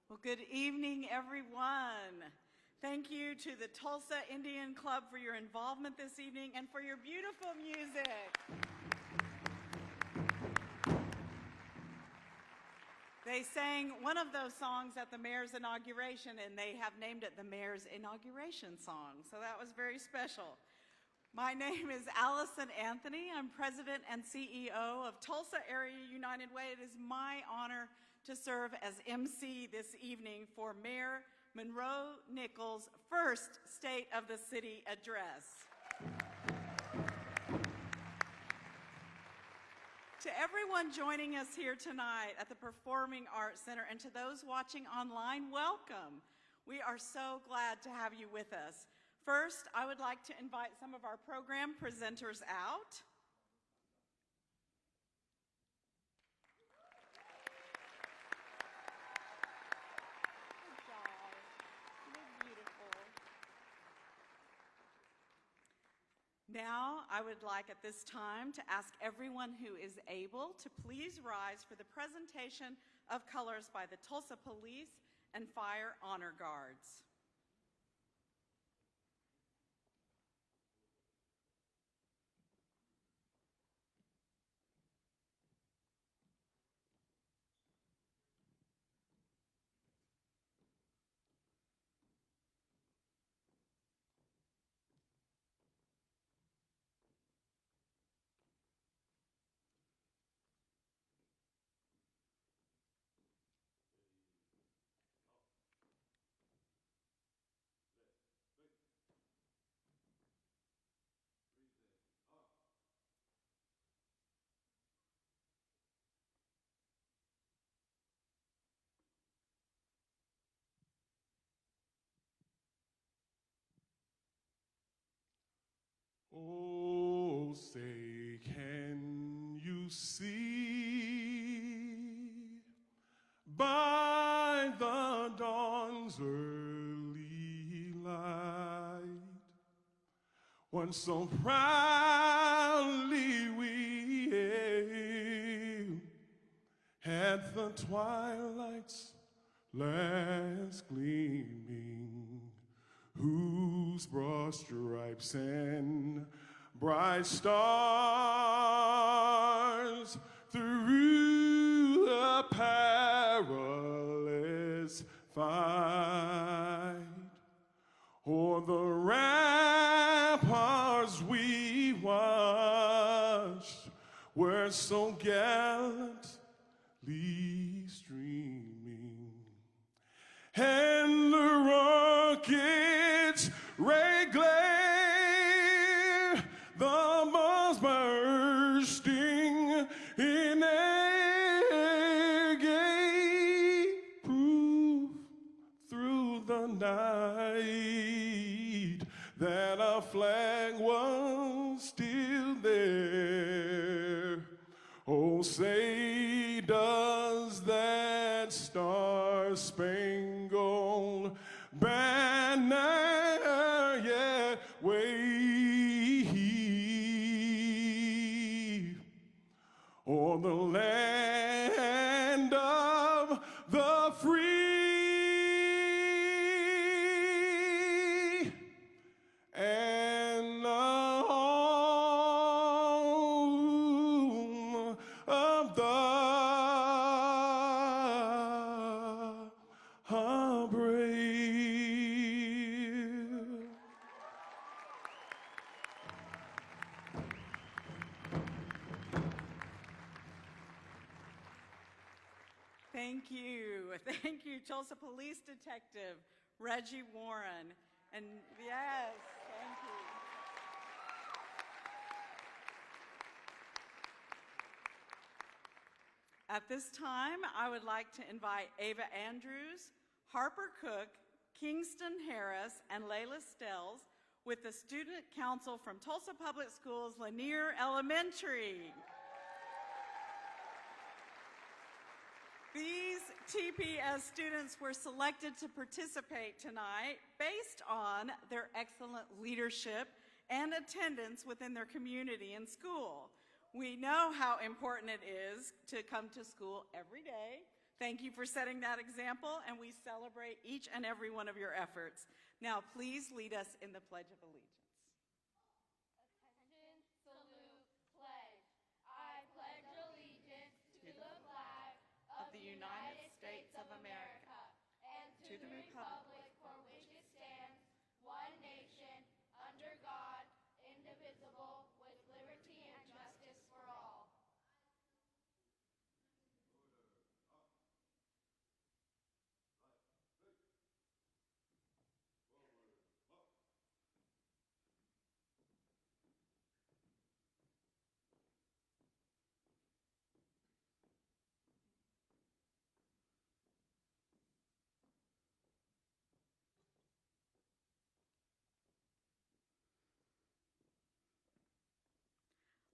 Well, good evening, everyone. Thank you to the Tulsa Indian Club for your involvement this evening and for your beautiful music. They sang one of those songs at the mayor's inauguration, and they have named it the Mayor's Inauguration Song, so that was very special. My name is Allison Anthony. I'm President and CEO of Tulsa Area United Way. It is my honor to serve as MC this evening for Mayor Monroe Nichols' first State of the City address. To everyone joining us here tonight at the Performing Arts Center and to those watching online, welcome. We are so glad to have you with us. First, I would like to invite some of our program presenters out. Good job. You look beautiful. Now, I would like at this time to ask everyone who is able to please rise for the presentation of colors by the Tulsa Police and Fire Honor Guards. Oh, say, can you see by the dawn's early light when so proudly we hailed at the twilight's last gleaming, whose broad stripes and bright stars through the perilous fight o'er the ramparts we watched were so gallantly streaming, and the rockets' ray glare, the bombs bursting in air gave proof through the night that our flag was still there. Oh, say, does that star-spangled banner yet wave o'er the land of the free and the home of the brave? Thank you. Thank you, Tulsa Police Detective Reggie Warren. And yes, thank you. At this time, I would like to invite Ava Andrews, Harper Cook, Kingston Harris, and Layla Stells with the Student Council from Tulsa Public Schools Lanier Elementary. These TPS students were selected to participate tonight based on their excellent leadership and attendance within their community and school. We know how important it is to come to school every day, Thank you for setting that example, and we celebrate each and every one of your efforts. Now, please lead us in the Pledge of Allegiance. Attention, salute, pledge. I pledge allegiance to the flag of the United States of America and to the republic for which it stands, one nation, under God, indivisible, with liberty and justice for all.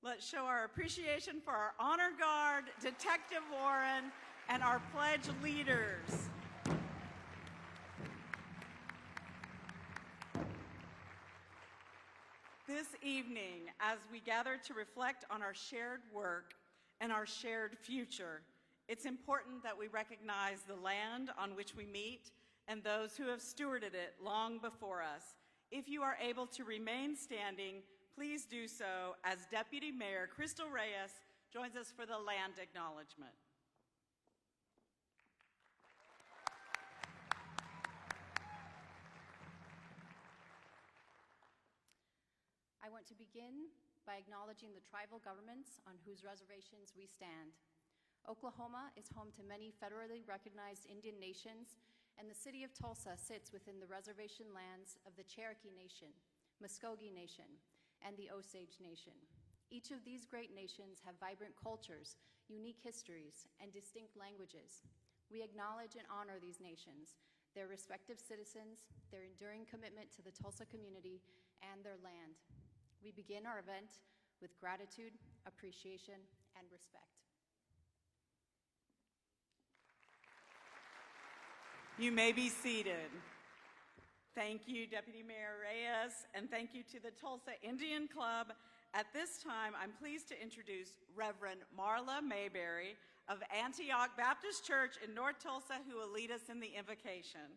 Let's show our appreciation for our honor guard, Detective Warren, and our pledge leaders. This evening, as we gather to reflect on our shared work and our shared future, it's important that we recognize the land on which we meet and those who have stewarded it long before us. If you are able to remain standing, please do so as Deputy Mayor Crystal Reyes joins us for the land acknowledgement. I want to begin by acknowledging the tribal governments on whose reservations we stand. Oklahoma is home to many federally recognized Indian nations, and the city of Tulsa sits within the reservation lands of the Cherokee Nation, Muskogee Nation, and the Osage Nation. Each of these great nations have vibrant cultures, unique histories, and distinct languages. We acknowledge and honor these nations, their respective citizens, their enduring commitment to the Tulsa community, and their land. We begin our event with gratitude, appreciation, and respect. You may be seated. Thank you, Deputy Mayor Reyes, and thank you to the Tulsa Indian Club. At this time, I'm pleased to introduce Reverend Marla Mayberry of Antioch Baptist Church in North Tulsa, who will lead us in the invocation.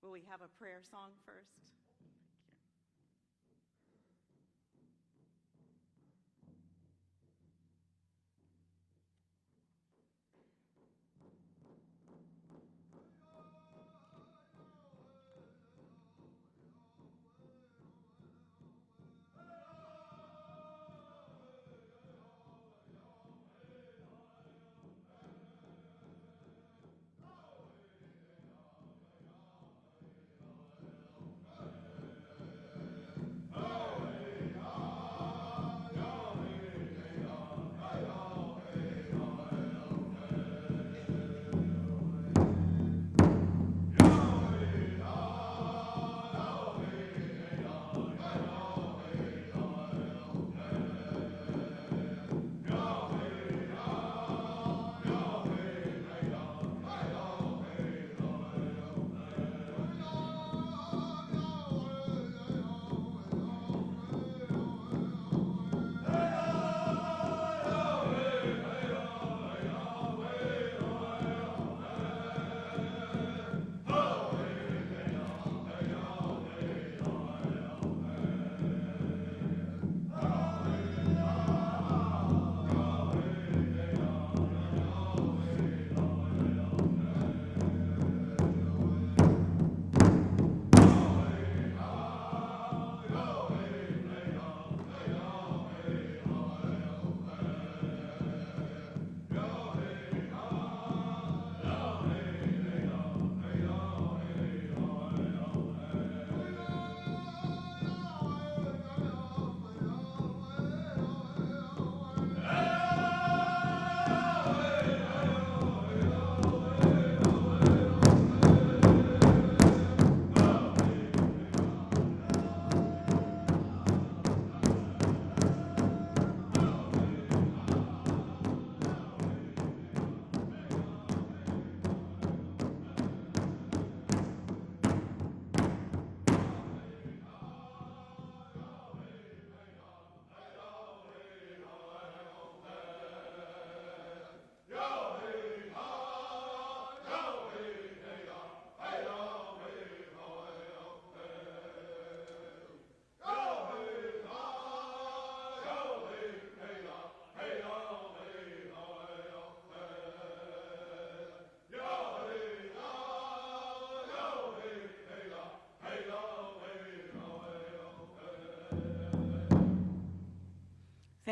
Will we have a prayer song first?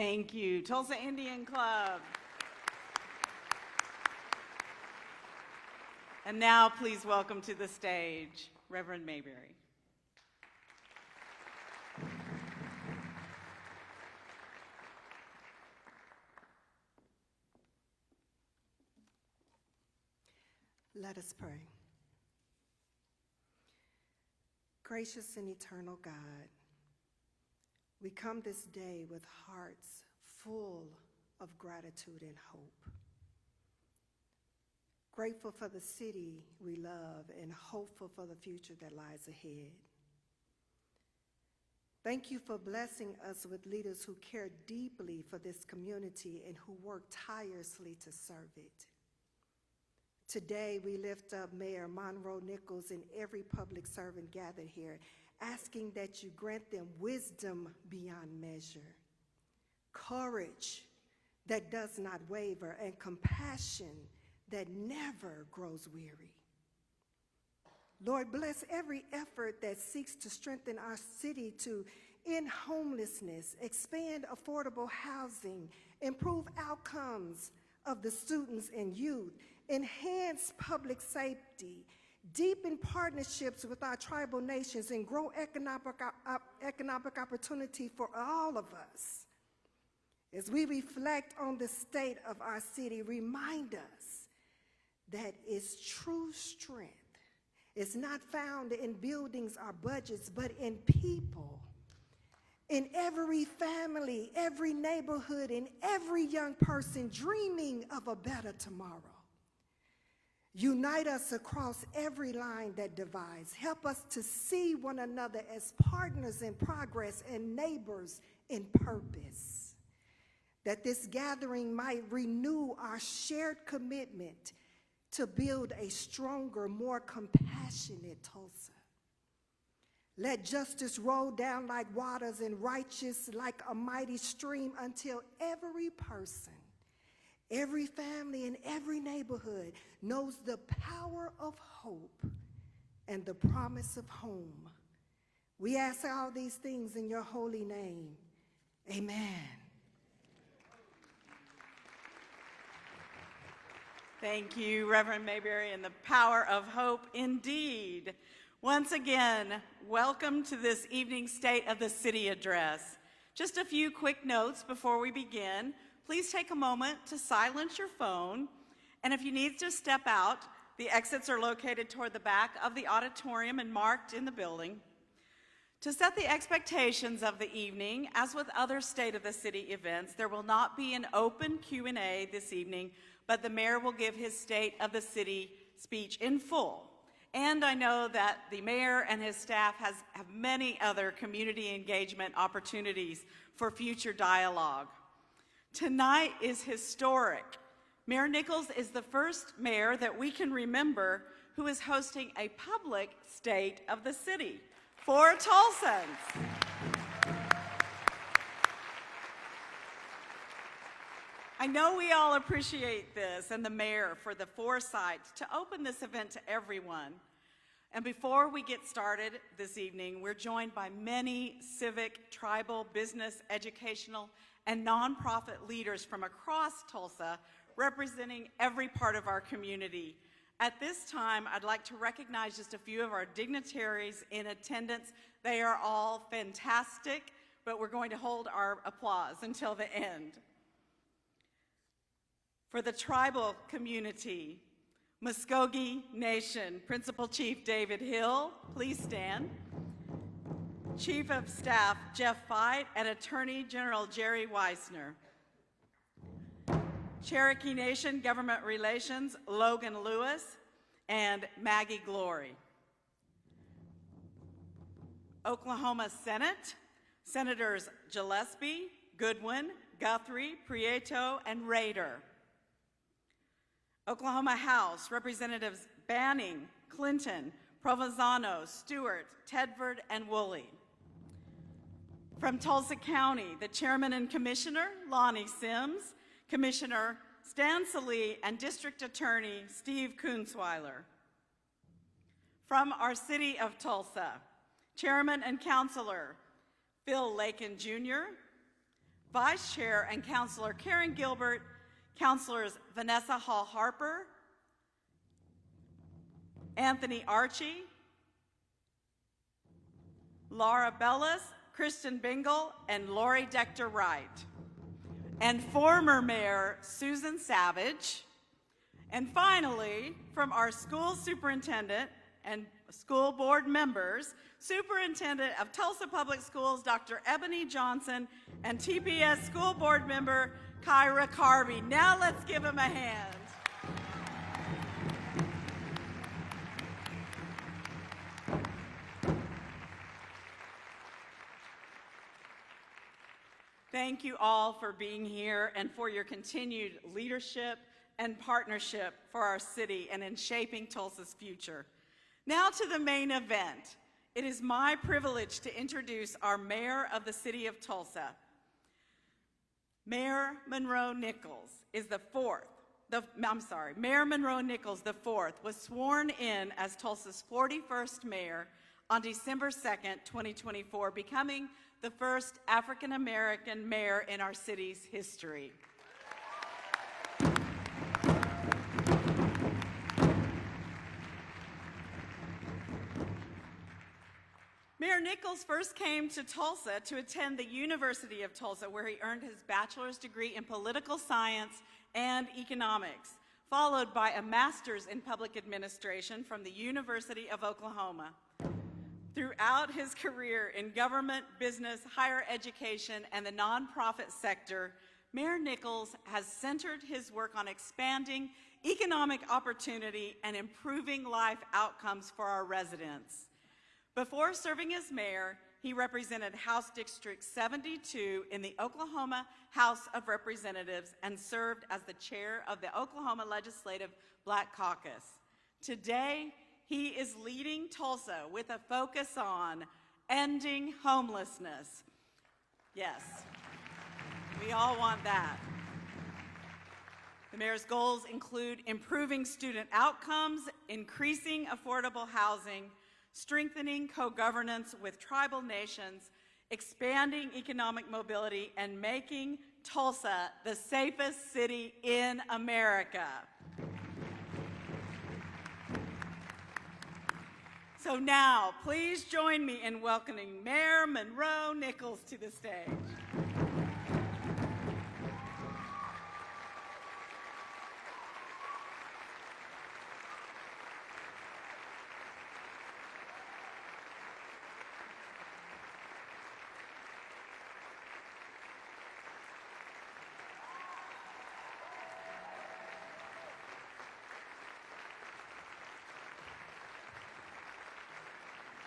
Thank you. Tulsa Indian Club. And now please welcome to the stage Reverend Mayberry. Let us pray. Gracious and eternal God, we come this day with hearts full of gratitude and hope. Grateful for the city we love and hopeful for the future that lies ahead. Thank you for blessing us with leaders who care deeply for this community and who work tirelessly to serve it. Today, we lift up Mayor Monroe Nichols and every public servant gathered here, asking that you grant them wisdom beyond measure, courage that does not waver, and compassion that never grows weary. Lord, bless every effort that seeks to strengthen our city to end homelessness, expand affordable housing, improve outcomes of the students and youth, enhance public safety, deepen partnerships with our tribal nations, and grow economic opportunity for all of us. As we reflect on the state of our city, remind us that its true strength is not found in buildings or budgets, but in people, in every family, every neighborhood, and every young person dreaming of a better tomorrow. Unite us across every line that divides. Help us to see one another as partners in progress and neighbors in purpose. That this gathering might renew our shared commitment to build a stronger, more compassionate Tulsa. Let justice roll down like waters and righteous like a mighty stream until every person, every family, and every neighborhood knows the power of hope and the promise of home. We ask all these things in your holy name. Amen. Thank you, Reverend Mayberry, and the power of hope indeed. Once again, welcome to this evening's State of the City address. Just a few quick notes before we begin. Please take a moment to silence your phone, and if you need to step out, the exits are located toward the back of the auditorium and marked in the building. To set the expectations of the evening, as with other State of the City events, there will not be an open Q&A this evening, but the mayor will give his State of the City speech in full. And I know that the mayor and his staff have many other community engagement opportunities for future dialogue. Tonight is historic. Mayor Nichols is the first mayor that we can remember who is hosting a public State of the City for Tulsans. I know we all appreciate this and the mayor for the foresight to open this event to everyone. And before we get started this evening, we're joined by many civic, tribal, business, educational, and nonprofit leaders from across Tulsa representing every part of our community. At this time, I'd like to recognize just a few of our dignitaries in attendance. They are all fantastic, but we're going to hold our applause until the end. For the tribal community, Muskogee Nation, Principal Chief David Hill, please stand. Chief of Staff Jeff Fite and Attorney General Jerry Weissner. Cherokee Nation Government Relations, Logan Lewis and Maggie Glory. Oklahoma Senate, Senators Gillespie, Goodwin, Guthrie, Prieto, and Rader. Oklahoma House, Representatives Banning, Clinton, Provenzano, Stewart, Tedford, and Woolley. From Tulsa County, the Chairman and Commissioner, Lonnie Sims, Commissioner Stan Salee, and District Attorney Steve Kunzweiler. From our City of Tulsa, Chairman and Councilor Phil Lakin Jr., Vice Chair and Councilor Karen Gilbert, Councilors Vanessa Hall Harper, Anthony Archie, Laura Bellis, Kristen Bingle, and Lori Dector Wright. And former Mayor Susan Savage. And finally, from our school superintendent and school board members, Superintendent of Tulsa Public Schools, Dr. Ebony Johnson, and TPS School Board member, Kyra Carvey. Now let's give them a hand. Thank you all for being here and for your continued leadership and partnership for our city and in shaping Tulsa's future. Now to the main event. It is my privilege to introduce our Mayor of the City of Tulsa. Mayor Monroe Nichols is Mayor Monroe Nichols IV was sworn in as Tulsa's 41st mayor on December 2nd, 2024, becoming the first African-American mayor in our city's history. Mayor Nichols first came to Tulsa to attend the University of Tulsa, where he earned his bachelor's degree in political science and economics, followed by a master's in public administration from the University of Oklahoma. Throughout his career in government, business, higher education, and the nonprofit sector, Mayor Nichols has centered his work on expanding economic opportunity and improving life outcomes for our residents. Before serving as mayor, he represented House District 72 in the Oklahoma House of Representatives and served as the chair of the Oklahoma Legislative Black Caucus. Today, he is leading Tulsa with a focus on ending homelessness. Yes, we all want that. The mayor's goals include improving student outcomes, increasing affordable housing, strengthening co-governance with tribal nations, expanding economic mobility, and making Tulsa the safest city in America. So now, please join me in welcoming Mayor Monroe Nichols to the stage.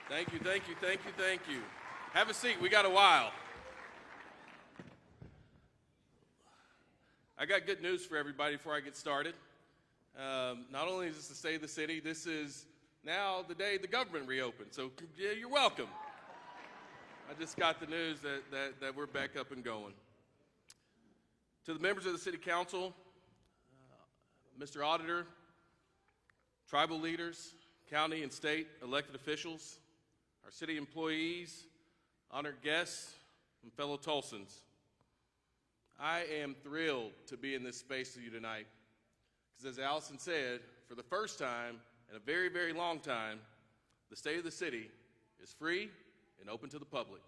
Thank you, thank you, thank you, thank you. Have a seat, we got a while. I got good news for everybody before I get started. Not only is this the state of the city, this is now the day the government reopened, so yeah, you're welcome. I just got the news that we're back up and going. To the members of the City Council, Mr. Auditor, tribal leaders, county and state elected officials, our city employees, honored guests, and fellow Tulsans, I am thrilled to be in this space with you tonight, because as Allison said, for the first time in a very, very long time, the state of the city is free and open to the public.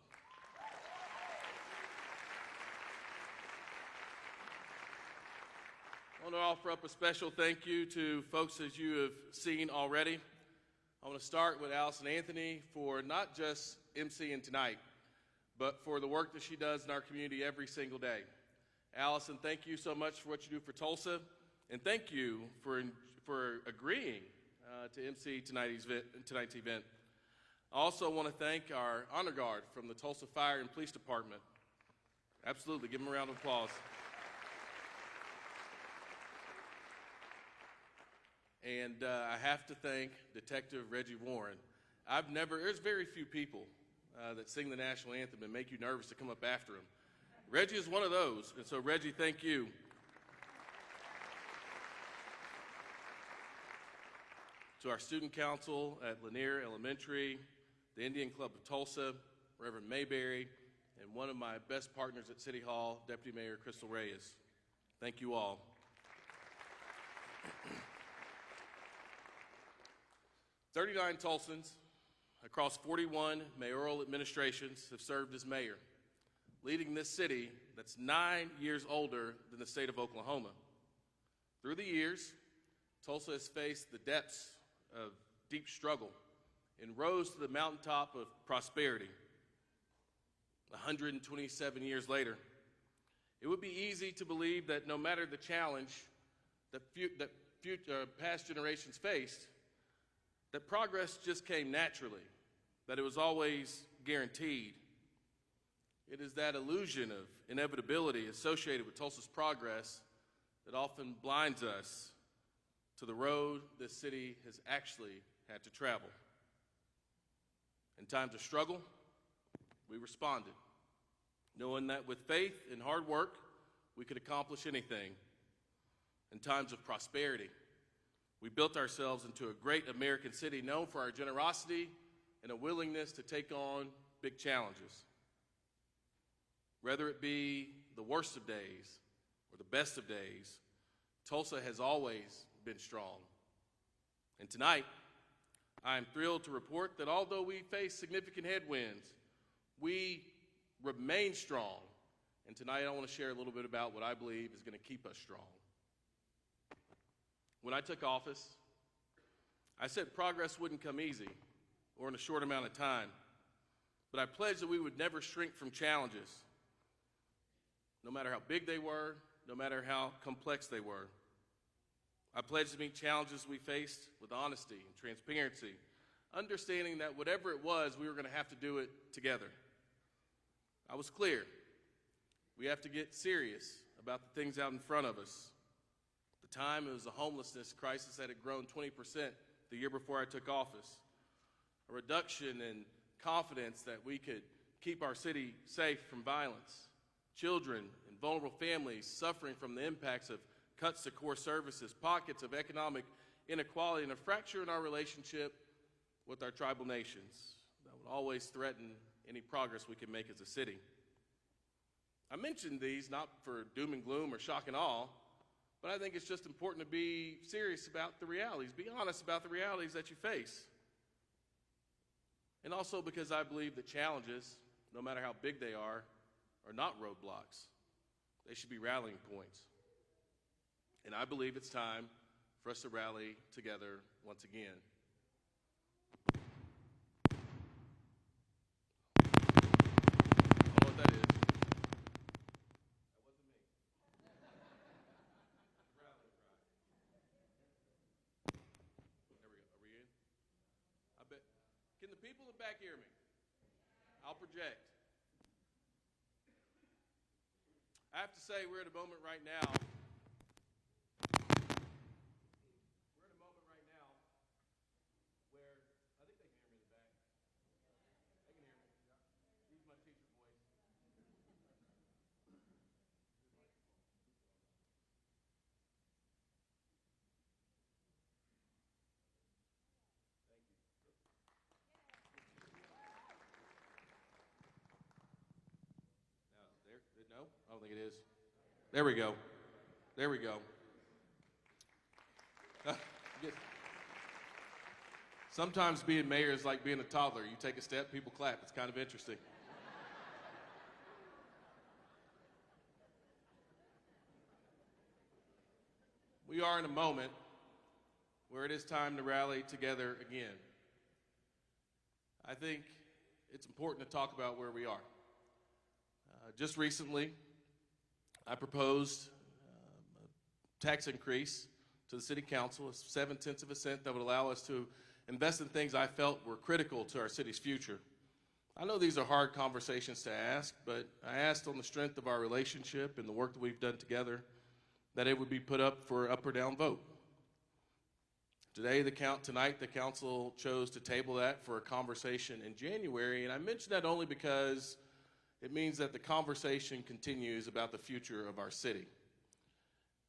I want to offer up a special thank you to folks that you have seen already. I want to start with Allison Anthony for not just emceeing tonight, but for the work that she does in our community every single day. Allison, thank you so much for what you do for Tulsa, and thank you for agreeing to MC tonight's event. I also want to thank our honor guard from the Tulsa Fire and Police Department. Absolutely, give them a round of applause. And I have to thank Detective Reggie Warren. There's very few people that sing the national anthem and make you nervous to come up after him. Reggie is one of those, and so Reggie, thank you. To our student council at Lanier Elementary, the Indian Club of Tulsa, Reverend Mayberry, and one of my best partners at City Hall, Deputy Mayor Crystal Reyes. Thank you all. 39 Tulsans across 41 mayoral administrations have served as mayor, leading this city that's 9 years older than the state of Oklahoma. Through the years, Tulsa has faced the depths of deep struggle and rose to the mountaintop of prosperity. 127 years later, it would be easy to believe that no matter the challenge that past generations faced, that progress just came naturally, that it was always guaranteed. It is that illusion of inevitability associated with Tulsa's progress that often blinds us to the road this city has actually had to travel. In times of struggle, we responded, knowing that with faith and hard work, we could accomplish anything. In times of prosperity, we built ourselves into a great American city known for our generosity and a willingness to take on big challenges. Whether it be the worst of days or the best of days, Tulsa has always been strong. And tonight, I am thrilled to report that although we face significant headwinds, we remain strong. And tonight I want to share a little bit about what I believe is going to keep us strong. When I took office, I said progress wouldn't come easy or in a short amount of time, but I pledged that we would never shrink from challenges, no matter how big they were, no matter how complex they were. I pledged to meet challenges we faced with honesty and transparency, understanding that whatever it was, we were going to have to do it together. I was clear. We have to get serious about the things out in front of us. At the time, it was a homelessness crisis that had grown 20% the year before I took office, a reduction in confidence that we could keep our city safe from violence, children and vulnerable families suffering from the impacts of cuts to core services, pockets of economic inequality, and a fracture in our relationship with our tribal nations that would always threaten any progress we can make as a city. I mentioned these not for doom and gloom or shock and awe, but I think it's just important to be serious about the realities, be honest about the realities that you face. And also because I believe that challenges, no matter how big they are not roadblocks. They should be rallying points. And I believe it's time for us to rally together once again. I don't know what that is. That wasn't me. Rally cry. There we go. Are we in? I bet. Can the people in the back hear me? I'll project. I have to say, we're at a moment right now. Where I think they can hear me in the back. They can hear me. Use my teacher voice. Thank you. Now, no? I don't think it is. There we go. There we go. Sometimes being mayor is like being a toddler. You take a step, people clap. It's kind of interesting. We are in a moment where it is time to rally together again. I think it's important to talk about where we are. Just recently, I proposed a tax increase to the City Council, a 0.7 that would allow us to invest in things I felt were critical to our city's future. I know these are hard conversations to ask, but I asked on the strength of our relationship and the work that we've done together that it would be put up for up or down vote. Tonight, the council chose to table that for a conversation in January, and I mention that only because it means that the conversation continues about the future of our city.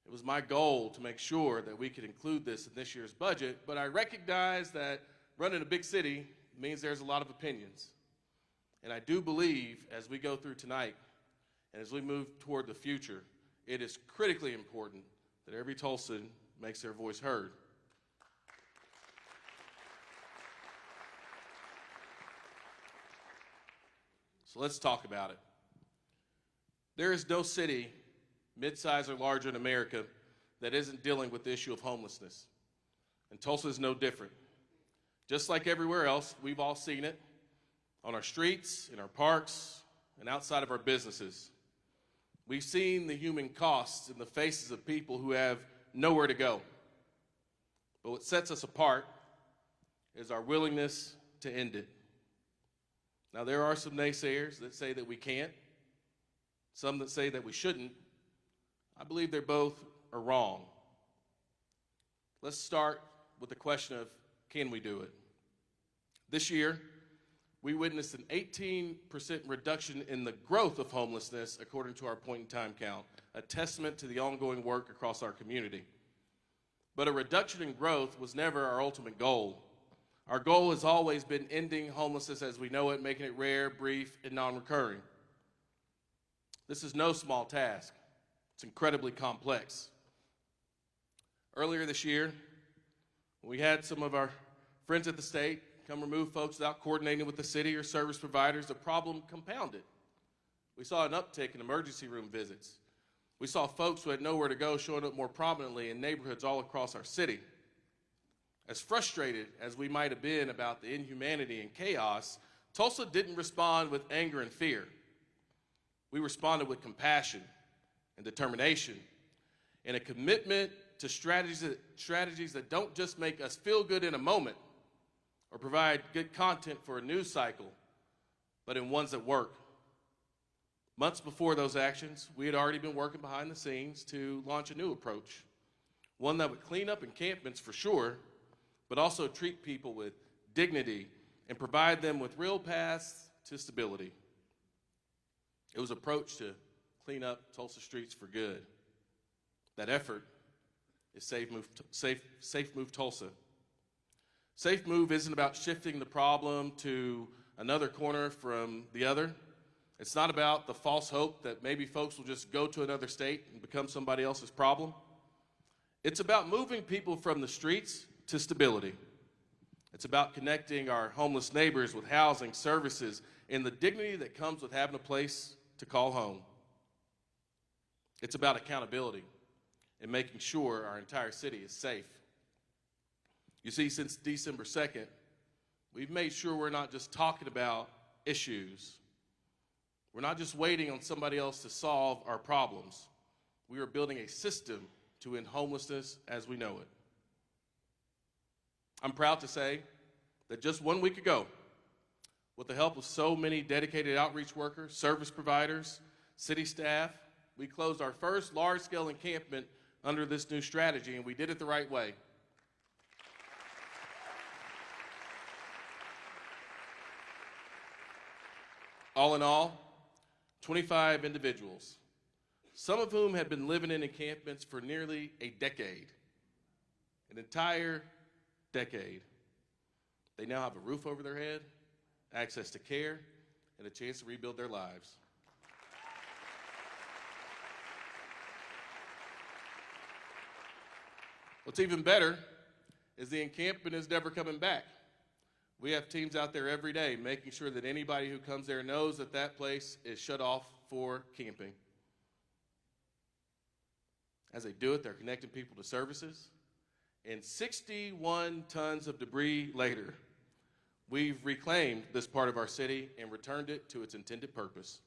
It was my goal to make sure that we could include this in this year's budget, but I recognize that running a big city means there's a lot of opinions. And I do believe as we go through tonight and as we move toward the future, it is critically important that every Tulsan makes their voice heard. So let's talk about it. There is no city, mid-size or larger in America, that isn't dealing with the issue of homelessness. And Tulsa is no different. Just like everywhere else, we've all seen it on our streets, in our parks, and outside of our businesses. We've seen the human costs in the faces of people who have nowhere to go. But what sets us apart is our willingness to end it. Now, there are some naysayers that say that we can't, some that say that we shouldn't. I believe they both are wrong. Let's start with the question of, can we do it? This year, we witnessed an 18% reduction in the growth of homelessness according to our point-in-time count, a testament to the ongoing work across our community. But a reduction in growth was never our ultimate goal. Our goal has always been ending homelessness as we know it, making it rare, brief, and non-recurring. This is no small task. It's incredibly complex. Earlier this year, we had some of our friends at the state come remove folks without coordinating with the city or service providers. The problem compounded. We saw an uptick in emergency room visits. We saw folks who had nowhere to go showing up more prominently in neighborhoods all across our city. As frustrated as we might have been about the inhumanity and chaos, Tulsa didn't respond with anger and fear. We responded with compassion and determination and a commitment to strategies that don't just make us feel good in a moment or provide good content for a news cycle, but in ones that work. Months before those actions, we had already been working behind the scenes to launch a new approach, one that would clean up encampments for sure, but also treat people with dignity and provide them with real paths to stability. It was an approach to clean up Tulsa streets for good. That effort is Safe Move Tulsa. Safe Move isn't about shifting the problem to another corner from the other. It's not about the false hope that maybe folks will just go to another state and become somebody else's problem. It's about moving people from the streets to stability. It's about connecting our homeless neighbors with housing, services, and the dignity that comes with having a place to call home. It's about accountability and making sure our entire city is safe. You see, since December 2nd, we've made sure we're not just talking about issues. We're not just waiting on somebody else to solve our problems. We are building a system to end homelessness as we know it. I'm proud to say that just 1 week ago, with the help of so many dedicated outreach workers, service providers, city staff, we closed our first large-scale encampment under this new strategy, and we did it the right way. All in all, 25 individuals, some of whom had been living in encampments for nearly a decade, an entire decade. They now have a roof over their head, access to care, and a chance to rebuild their lives. What's even better is the encampment is never coming back. We have teams out there every day making sure that anybody who comes there knows that that place is shut off for camping. As they do it, they're connecting people to services. And 61 tons of debris later, we've reclaimed this part of our city and returned it to its intended purpose.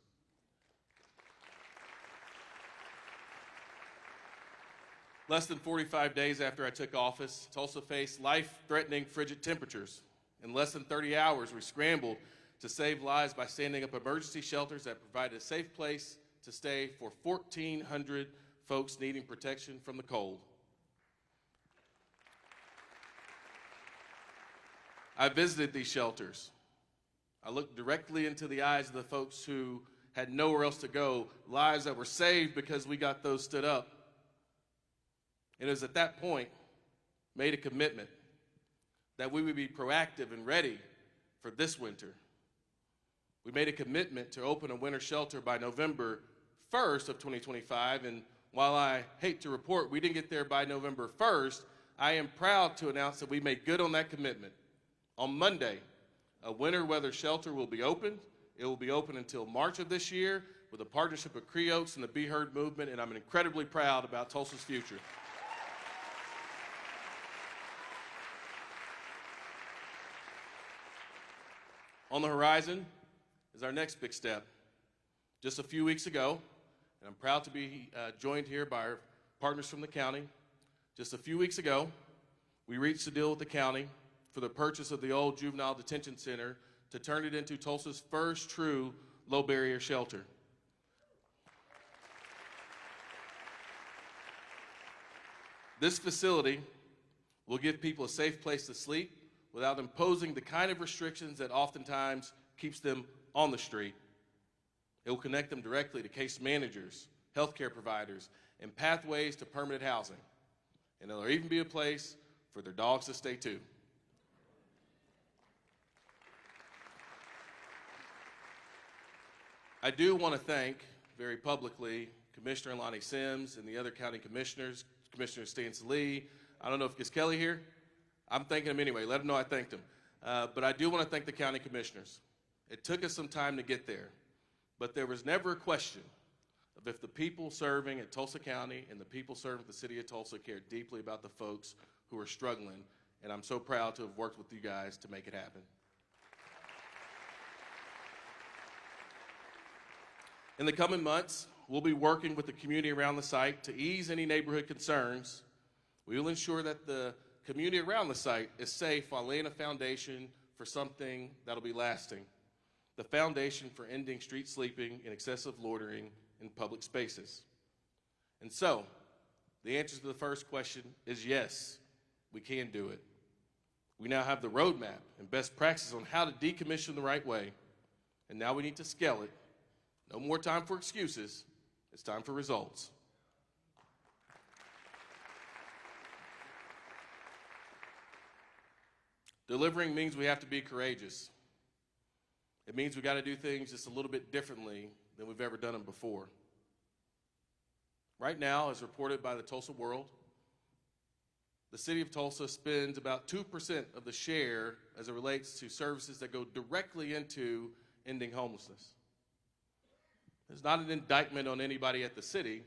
Less than 45 days after I took office, Tulsa faced life-threatening frigid temperatures. In less than 30 hours, we scrambled to save lives by standing up emergency shelters that provided a safe place to stay for 1,400 folks needing protection from the cold. I visited these shelters. I looked directly into the eyes of the folks who had nowhere else to go, lives that were saved because we got those stood up. And it was at that point, made a commitment that we would be proactive and ready for this winter. We made a commitment to open a winter shelter by November 1st of 2025, and while I hate to report we didn't get there by November 1st, I am proud to announce that we made good on that commitment. On Monday, a winter weather shelter will be opened. It will be open until March of this year with a partnership with Creotes and the Be Heard movement, and I'm incredibly proud about Tulsa's future. On the horizon is our next big step. Just a few weeks ago, and I'm proud to be joined here by our partners from the county. Just a few weeks ago, we reached a deal with the county for the purchase of the old juvenile detention center to turn it into Tulsa's first true low-barrier shelter. This facility will give people a safe place to sleep without imposing the kind of restrictions that oftentimes keeps them on the street. It will connect them directly to case managers, healthcare providers, and pathways to permanent housing. And there'll even be a place for their dogs to stay too. I do want to thank, very publicly, Commissioner Lonnie Sims and the other county commissioners, Commissioner Stance Lee. I don't know if is Kelly here. I'm thanking him anyway. Let him know I thanked him. But I do want to thank the county commissioners. It took us some time to get there, but there was never a question of if the people serving at Tulsa County and the people serving at the city of Tulsa cared deeply about the folks who are struggling, and I'm so proud to have worked with you guys to make it happen. In the coming months, we'll be working with the community around the site to ease any neighborhood concerns. We will ensure that the community around the site is safe while laying a foundation for something that'll be lasting. The foundation for ending street sleeping and excessive loitering in public spaces. And so, the answer to the first question is yes, we can do it. We now have the roadmap and best practices on how to decommission the right way, and now we need to scale it. No more time for excuses. It's time for results. Delivering means we have to be courageous. It means we got to do things just a little bit differently than we've ever done them before. Right now, as reported by the Tulsa World, the city of Tulsa spends about 2% of the share as it relates to services that go directly into ending homelessness. It's not an indictment on anybody at the city,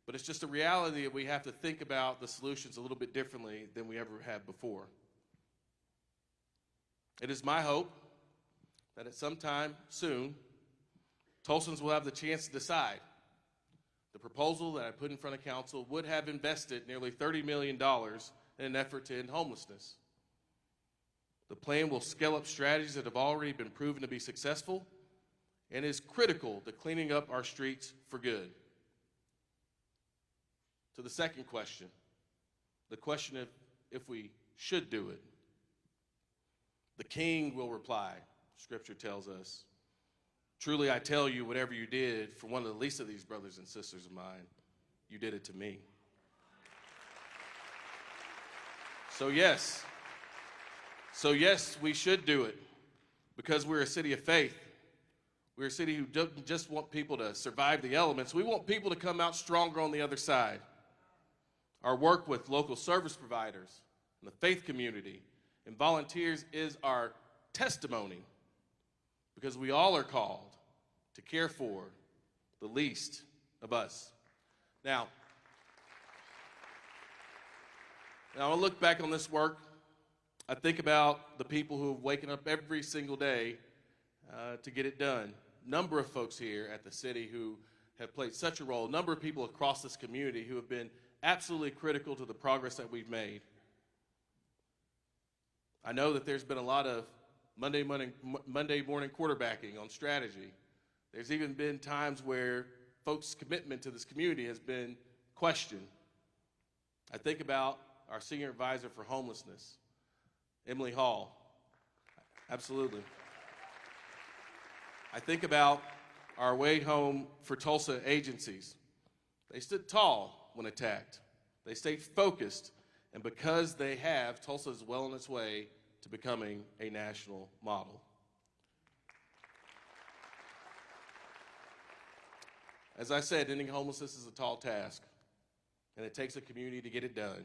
but it's just a reality that we have to think about the solutions a little bit differently than we ever have before. It is my hope that at some time soon, Tulsans will have the chance to decide. The proposal that I put in front of council would have invested nearly $30 million in an effort to end homelessness. The plan will scale up strategies that have already been proven to be successful and is critical to cleaning up our streets for good. To the second question, the question of if we should do it. The king will reply, Scripture tells us. Truly I tell you, whatever you did for one of the least of these brothers and sisters of mine, you did it to me. So yes, we should do it because we're a city of faith. We're a city who doesn't just want people to survive the elements. We want people to come out stronger on the other side. Our work with local service providers and the faith community and volunteers is our testimony because we all are called to care for the least of us. Now I look back on this work. I think about the people who have waken up every single day to get it done. Number of folks here at the city who have played such a role. A number of people across this community who have been absolutely critical to the progress that we've made. I know that there's been a lot of Monday morning quarterbacking on strategy. There's even been times where folks' commitment to this community has been questioned. I think about our senior advisor for homelessness, Emily Hall. Absolutely. I think about our Way Home for Tulsa agencies. They stood tall when attacked. They stayed focused, and because they have, Tulsa is well on its way to becoming a national model. As I said, ending homelessness is a tall task, and it takes a community to get it done.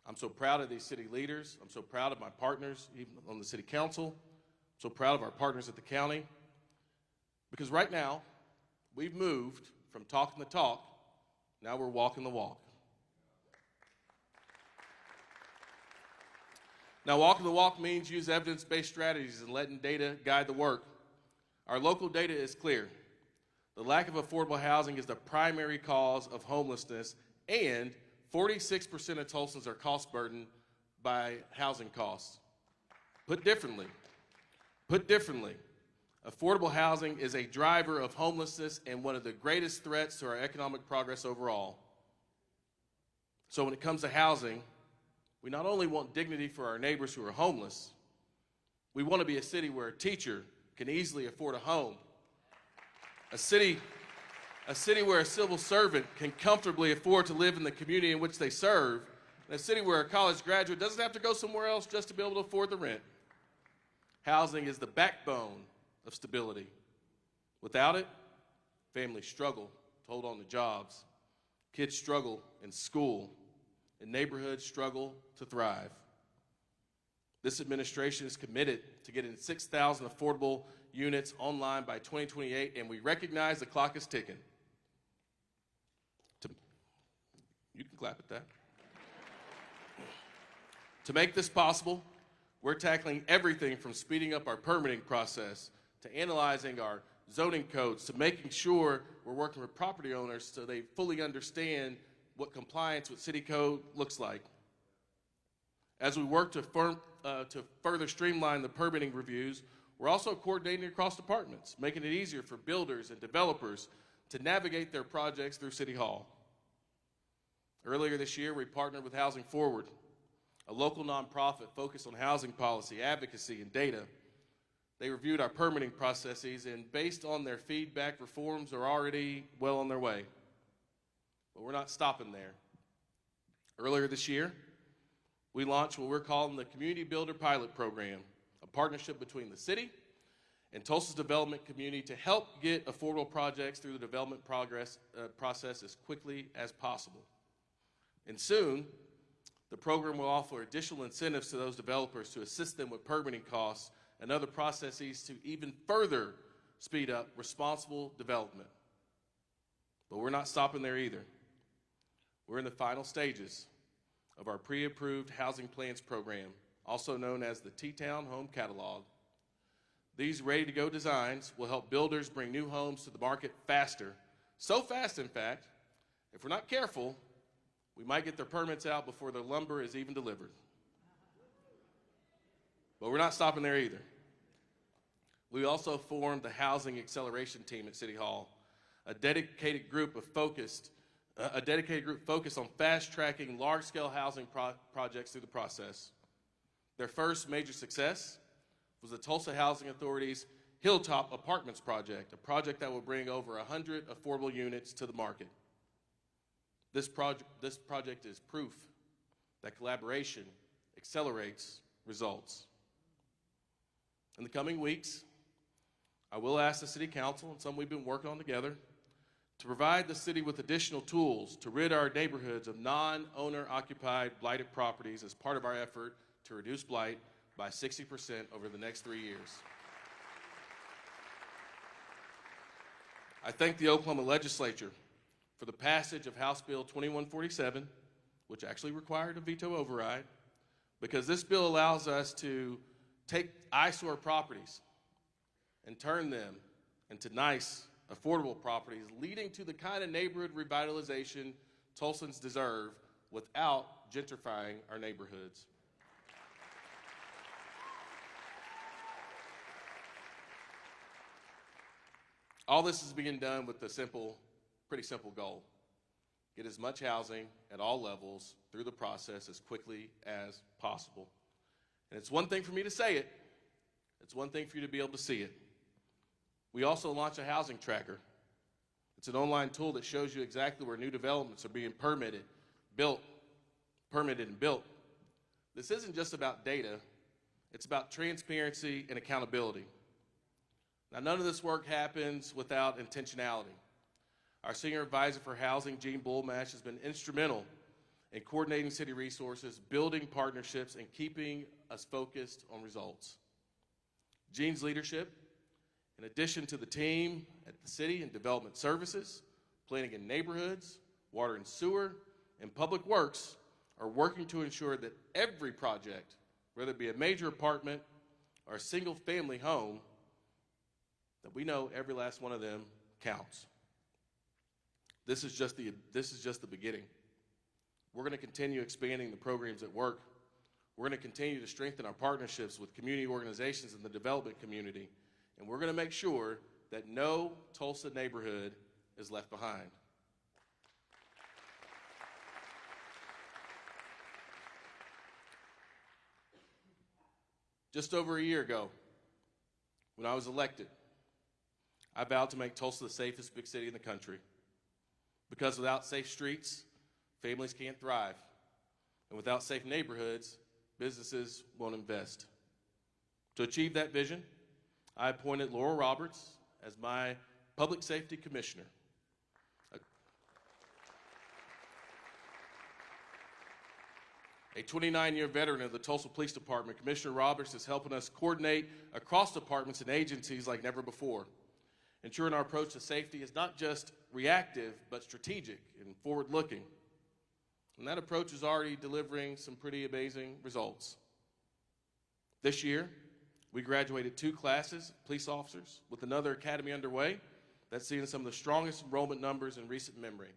I'm so proud of these city leaders. I'm so proud of my partners, even on the city council. I'm so proud of our partners at the county. Because right now, we've moved from talking the talk, now we're walking the walk. Now, walking the walk means use evidence-based strategies and letting data guide the work. Our local data is clear. The lack of affordable housing is the primary cause of homelessness, and 46% of Tulsans are cost burdened by housing costs. Put differently, affordable housing is a driver of homelessness and one of the greatest threats to our economic progress overall. So when it comes to housing, we not only want dignity for our neighbors who are homeless, we want to be a city where a teacher can easily afford a home, a city where a civil servant can comfortably afford to live in the community in which they serve, and a city where a college graduate doesn't have to go somewhere else just to be able to afford the rent. Housing is the backbone of stability. Without it, families struggle to hold on to jobs, kids struggle in school, and neighborhoods struggle to thrive. This administration is committed to getting 6,000 affordable units online by 2028, and we recognize the clock is ticking. You can clap at that. To make this possible, we're tackling everything from speeding up our permitting process to analyzing our zoning codes to making sure we're working with property owners so they fully understand what compliance with city code looks like. As we work to further streamline the permitting reviews, we're also coordinating across departments, making it easier for builders and developers to navigate their projects through City Hall. Earlier this year, we partnered with Housing Forward, a local nonprofit focused on housing policy, advocacy, and data. They reviewed our permitting processes, and based on their feedback, reforms are already well on their way. But we're not stopping there. Earlier this year, we launched what we're calling the Community Builder Pilot Program, a partnership between the city and Tulsa's development community to help get affordable projects through the development process as quickly as possible. And soon, the program will offer additional incentives to those developers to assist them with permitting costs and other processes to even further speed up responsible development. But we're not stopping there either. We're in the final stages of our pre-approved housing plans program, also known as the T-Town Home Catalog. These ready-to-go designs will help builders bring new homes to the market faster. So fast, in fact, if we're not careful, we might get their permits out before their lumber is even delivered. But we're not stopping there either. We also formed the Housing Acceleration Team at City Hall, a dedicated group focused on fast-tracking large-scale housing projects through the process. Their first major success was the Tulsa Housing Authority's Hilltop Apartments project, a project that will bring over 100 affordable units to the market. This project is proof that collaboration accelerates results. In the coming weeks, I will ask the City Council, and some we've been working on together, to provide the city with additional tools to rid our neighborhoods of non-owner occupied blighted properties as part of our effort to reduce blight by 60% over the next 3 years. I thank the Oklahoma legislature for the passage of House Bill 2147, which actually required a veto override, because this bill allows us to take eyesore properties and turn them into nice, affordable properties, leading to the kind of neighborhood revitalization Tulsans deserve without gentrifying our neighborhoods. All this is being done with a pretty simple goal: get as much housing at all levels through the process as quickly as possible. And it's one thing for me to say it, it's one thing for you to be able to see it. We also launched a housing tracker. It's an online tool that shows you exactly where new developments are being permitted and built. This isn't just about data, it's about transparency and accountability. Now, none of this work happens without intentionality. Our Senior Advisor for Housing, Gene Bullmash, has been instrumental in coordinating city resources, building partnerships, and keeping us focused on results. Gene's leadership, in addition to the team at the city and development services, planning in neighborhoods, water and sewer, and public works, are working to ensure that every project, whether it be a major apartment or a single-family home, that we know every last one of them counts. This is just the beginning. We're going to continue expanding the programs at work. We're going to continue to strengthen our partnerships with community organizations in the development community, and we're going to make sure that no Tulsa neighborhood is left behind. Just over a year ago, when I was elected, I vowed to make Tulsa the safest big city in the country. Because without safe streets, families can't thrive. And without safe neighborhoods, businesses won't invest. To achieve that vision, I appointed Laurel Roberts as my Public Safety Commissioner. A 29-year veteran of the Tulsa Police Department, Commissioner Roberts is helping us coordinate across departments and agencies like never before, ensuring our approach to safety is not just reactive, but strategic and forward-looking. And that approach is already delivering some pretty amazing results. This year, we graduated 2 classes of police officers with another academy underway that's seen some of the strongest enrollment numbers in recent memory.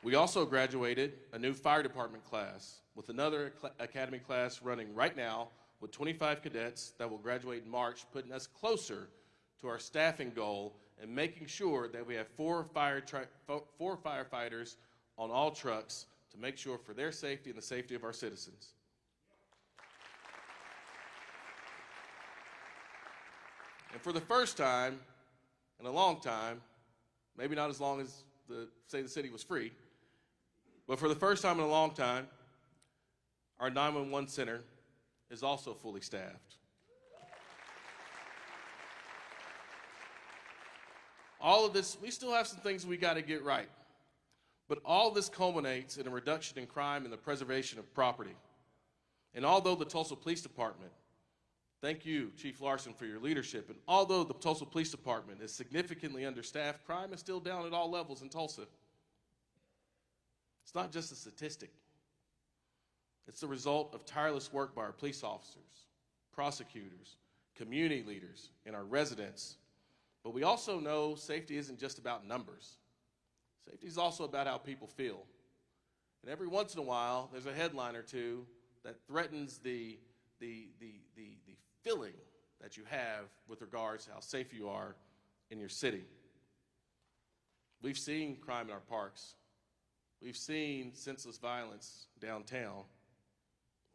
We also graduated a new fire department class with another academy class running right now with 25 cadets that will graduate in March, putting us closer to our staffing goal and making sure that we have 4 firefighters on all trucks to make sure for their safety and the safety of our citizens. And for the first time in a long time, maybe not as long as the city was free, but for the first time in a long time, our 911 center is also fully staffed. All of this, we still have some things we got to get right, but all this culminates in a reduction in crime and the preservation of property. And although the Tulsa Police Department, thank you, Chief Larson, for your leadership, and although the Tulsa Police Department is significantly understaffed, crime is still down at all levels in Tulsa. It's not just a statistic. It's the result of tireless work by our police officers, prosecutors, community leaders, and our residents. But we also know safety isn't just about numbers. Safety is also about how people feel. And every once in a while, there's a headline or two that threatens the feeling that you have with regards to how safe you are in your city. We've seen crime in our parks. We've seen senseless violence downtown.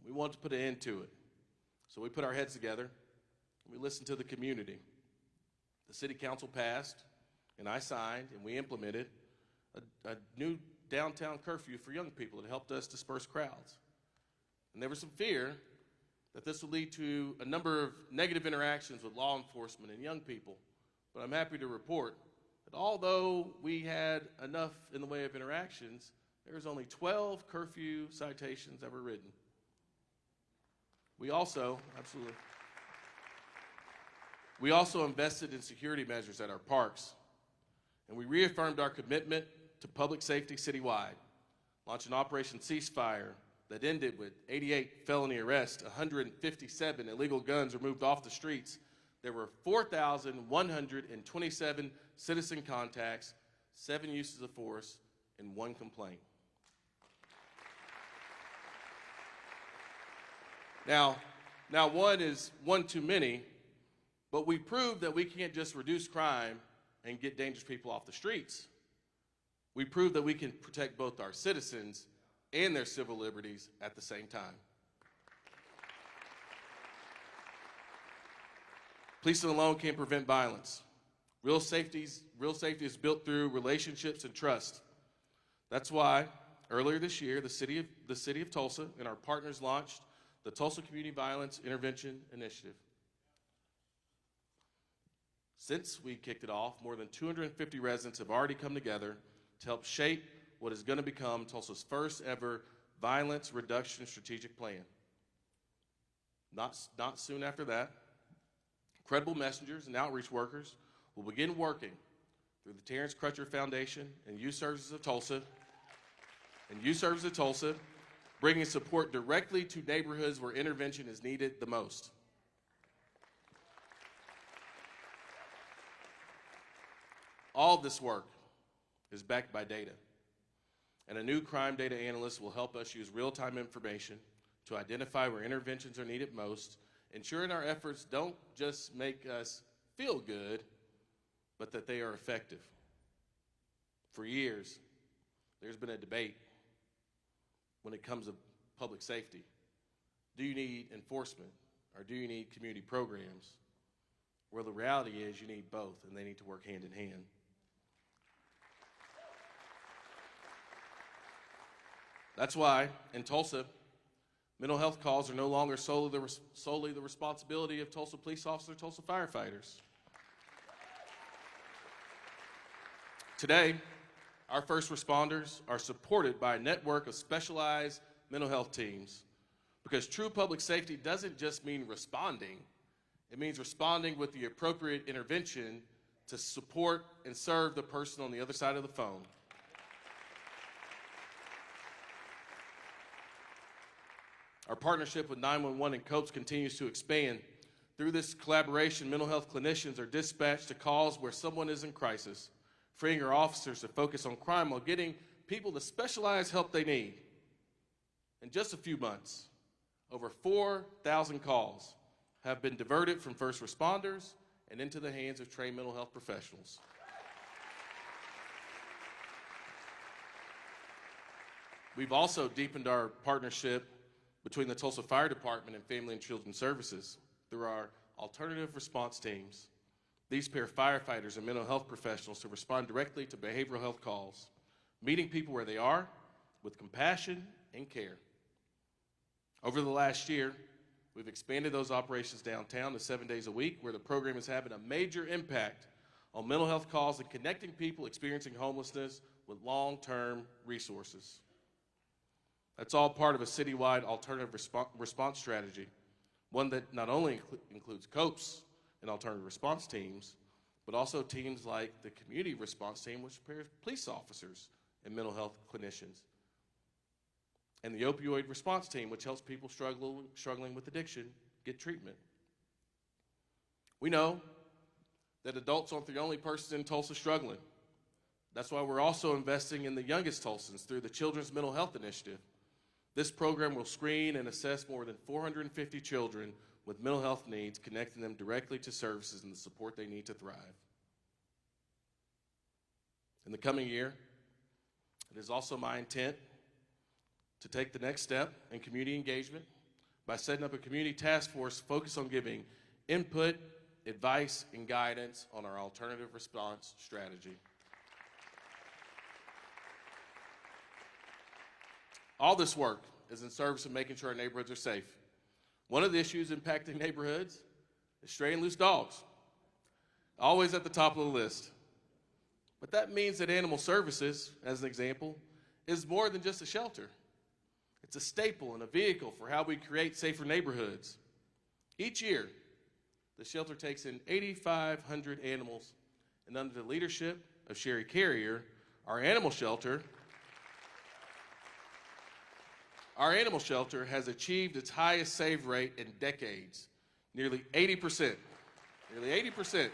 We want to put an end to it. So we put our heads together and we listened to the community. The city council passed, and I signed, and we implemented a new downtown curfew for young people that helped us disperse crowds. And there was some fear that this would lead to a number of negative interactions with law enforcement and young people. But I'm happy to report that although we had enough in the way of interactions, there was only 12 curfew citations that were written. We also invested in security measures at our parks, and we reaffirmed our commitment to public safety citywide, launching Operation Ceasefire that ended with 88 felony arrests, 157 illegal guns removed off the streets. There were 4,127 citizen contacts, 7 uses of force, and 1 complaint. Now one is one too many, but we proved that we can't just reduce crime and get dangerous people off the streets. We proved that we can protect both our citizens and their civil liberties at the same time. Policing alone can't prevent violence. Real safety is built through relationships and trust. That's why earlier this year, the city of Tulsa and our partners launched the Tulsa Community Violence Intervention Initiative. Since we kicked it off, more than 250 residents have already come together to help shape what is going to become Tulsa's first ever violence reduction strategic plan. Not soon after that, credible messengers and outreach workers will begin working through the Terrence Crutcher Foundation and Youth Services of Tulsa, bringing support directly to neighborhoods where intervention is needed the most. All this work is backed by data, and a new crime data analyst will help us use real-time information to identify where interventions are needed most, ensuring our efforts don't just make us feel good, but that they are effective. For years, there's been a debate when it comes to public safety. Do you need enforcement, or do you need community programs? Well, the reality is you need both, and they need to work hand in hand. That's why, in Tulsa, mental health calls are no longer solely the responsibility of Tulsa police officers or Tulsa firefighters. Today, our first responders are supported by a network of specialized mental health teams, because true public safety doesn't just mean responding. It means responding with the appropriate intervention to support and serve the person on the other side of the phone. Our partnership with 911 and COPES continues to expand. Through this collaboration, mental health clinicians are dispatched to calls where someone is in crisis, freeing our officers to focus on crime while getting people the specialized help they need. In just a few months, over 4,000 calls have been diverted from first responders and into the hands of trained mental health professionals. We've also deepened our partnership between the Tulsa Fire Department and Family and Children Services through our alternative response teams. These pair firefighters and mental health professionals to respond directly to behavioral health calls, meeting people where they are with compassion and care. Over the last year, we've expanded those operations downtown to 7 days a week, where the program is having a major impact on mental health calls and connecting people experiencing homelessness with long-term resources. That's all part of a citywide alternative response strategy, one that not only includes COPES and alternative response teams, but also teams like the community response team, which pairs police officers and mental health clinicians, and the opioid response team, which helps people struggling with addiction get treatment. We know that adults aren't the only persons in Tulsa struggling. That's why we're also investing in the youngest Tulsans through the Children's Mental Health Initiative. This program will screen and assess more than 450 children with mental health needs, connecting them directly to services and the support they need to thrive. In the coming year, it is also my intent to take the next step in community engagement by setting up a community task force focused on giving input, advice, and guidance on our alternative response strategy. All this work is in service of making sure our neighborhoods are safe. One of the issues impacting neighborhoods is stray and loose dogs, always at the top of the list. But that means that animal services, as an example, is more than just a shelter. It's a staple and a vehicle for how we create safer neighborhoods. Each year, the shelter takes in 8,500 animals, and under the leadership of Sherry Carrier, our animal shelter has achieved its highest save rate in decades, nearly 80%. Nearly 80%.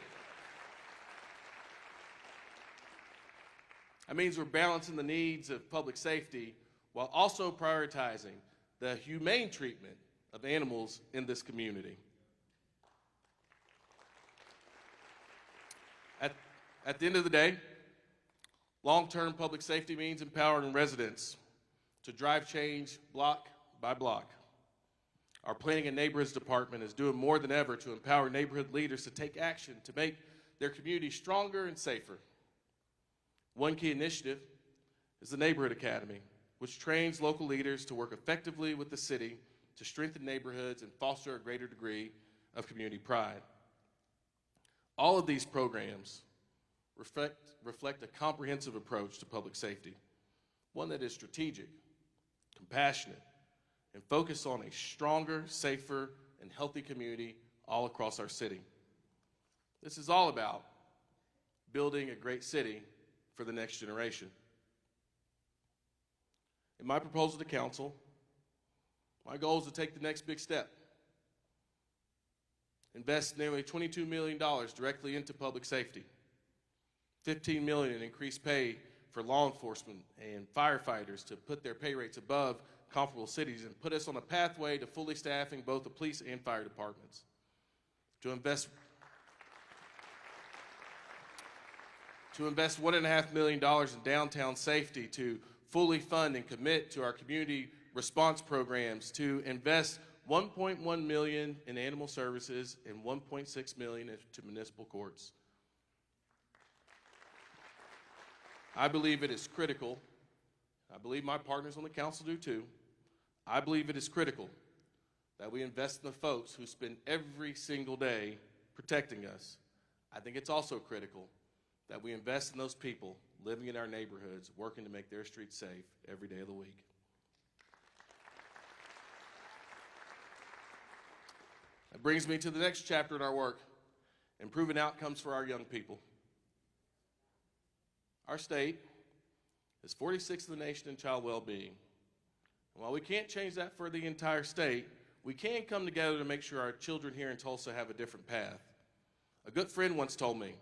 That means we're balancing the needs of public safety while also prioritizing the humane treatment of animals in this community. At the end of the day, long-term public safety means empowering residents to drive change block by block. Our Planning and Neighborhoods Department is doing more than ever to empower neighborhood leaders to take action to make their community stronger and safer. One key initiative is the Neighborhood Academy, which trains local leaders to work effectively with the city to strengthen neighborhoods and foster a greater degree of community pride. All of these programs reflect a comprehensive approach to public safety, one that is strategic, compassionate, and focused on a stronger, safer, and healthy community all across our city. This is all about building a great city for the next generation. In my proposal to council, my goal is to take the next big step. Invest nearly $22 million directly into public safety, $15 million in increased pay for law enforcement and firefighters to put their pay rates above comparable cities and put us on a pathway to fully staffing both the police and fire departments. To invest $1.5 million in downtown safety, to fully fund and commit to our community response programs, to invest $1.1 million in animal services and $1.6 million into municipal courts. I believe it is critical, I believe my partners on the council do too, I believe it is critical that we invest in the folks who spend every single day protecting us. I think it's also critical that we invest in those people living in our neighborhoods, working to make their streets safe every day of the week. That brings me to the next chapter in our work, improving outcomes for our young people. Our state is 46th in the nation in child well-being. And while we can't change that for the entire state, we can come together to make sure our children here in Tulsa have a different path. A good friend once told me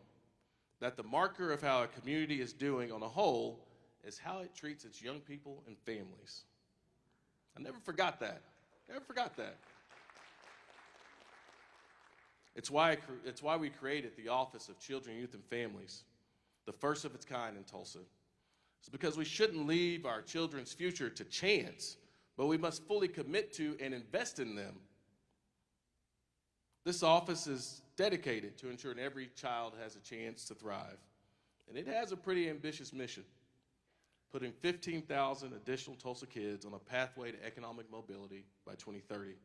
that the marker of how a community is doing on a whole is how it treats its young people and families. I never forgot that. Never forgot that. It's why we created the Office of Children, Youth, and Families, the first of its kind in Tulsa. It's because we shouldn't leave our children's future to chance, but we must fully commit to and invest in them. This office is dedicated to ensuring every child has a chance to thrive. And it has a pretty ambitious mission, putting 15,000 additional Tulsa kids on a pathway to economic mobility by 2030.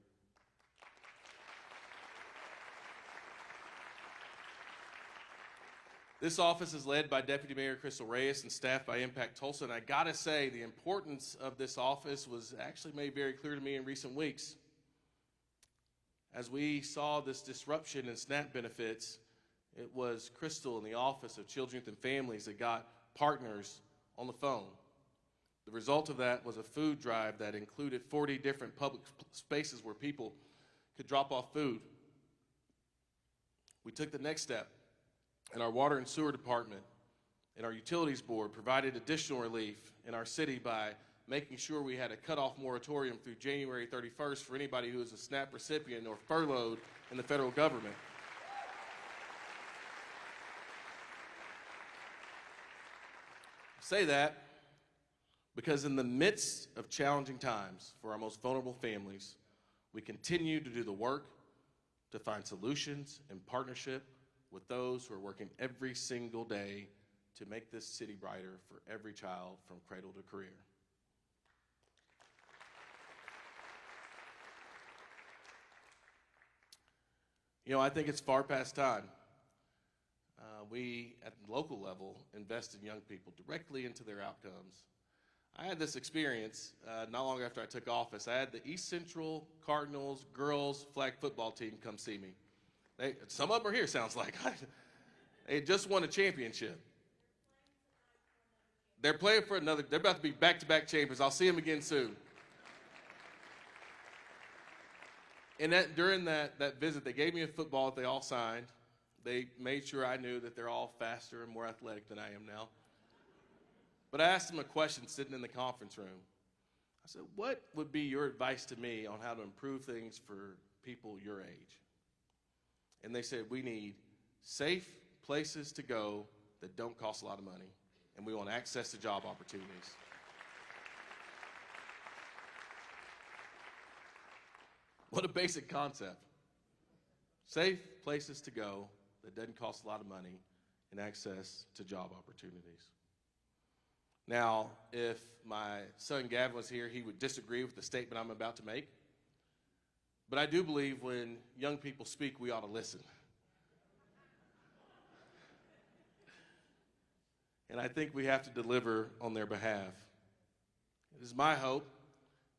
This office is led by Deputy Mayor Crystal Reyes and staffed by Impact Tulsa, and I gotta say, the importance of this office was actually made very clear to me in recent weeks. As we saw this disruption in SNAP benefits, it was Crystal and the Office of Children, Youth, and Families that got partners on the phone. The result of that was a food drive that included 40 different public spaces where people could drop off food. We took the next step, and our water and sewer department and our utilities board provided additional relief in our city by making sure we had a cutoff moratorium through January 31st for anybody who is a SNAP recipient or furloughed in the federal government. I say that because in the midst of challenging times for our most vulnerable families, we continue to do the work to find solutions in partnership with those who are working every single day to make this city brighter for every child from cradle to career. You know, I think it's far past time. We, at the local level, invest in young people directly into their outcomes. I had this experience not long after I took office. I had the East Central Cardinals girls flag football team come see me. Some of them are here, sounds like. They just won a championship. They're playing for another, they're about to be back-to-back champions. I'll see them again soon. And during that visit, they gave me a football that they all signed. They made sure I knew that they're all faster and more athletic than I am now. But I asked them a question sitting in the conference room. I said, what would be your advice to me on how to improve things for people your age? And they said, we need safe places to go that don't cost a lot of money, and we want access to job opportunities. What a basic concept. Safe places to go that doesn't cost a lot of money and access to job opportunities. Now, if my son Gavin was here, he would disagree with the statement I'm about to make. But I do believe when young people speak, we ought to listen. and I think we have to deliver on their behalf. It is my hope,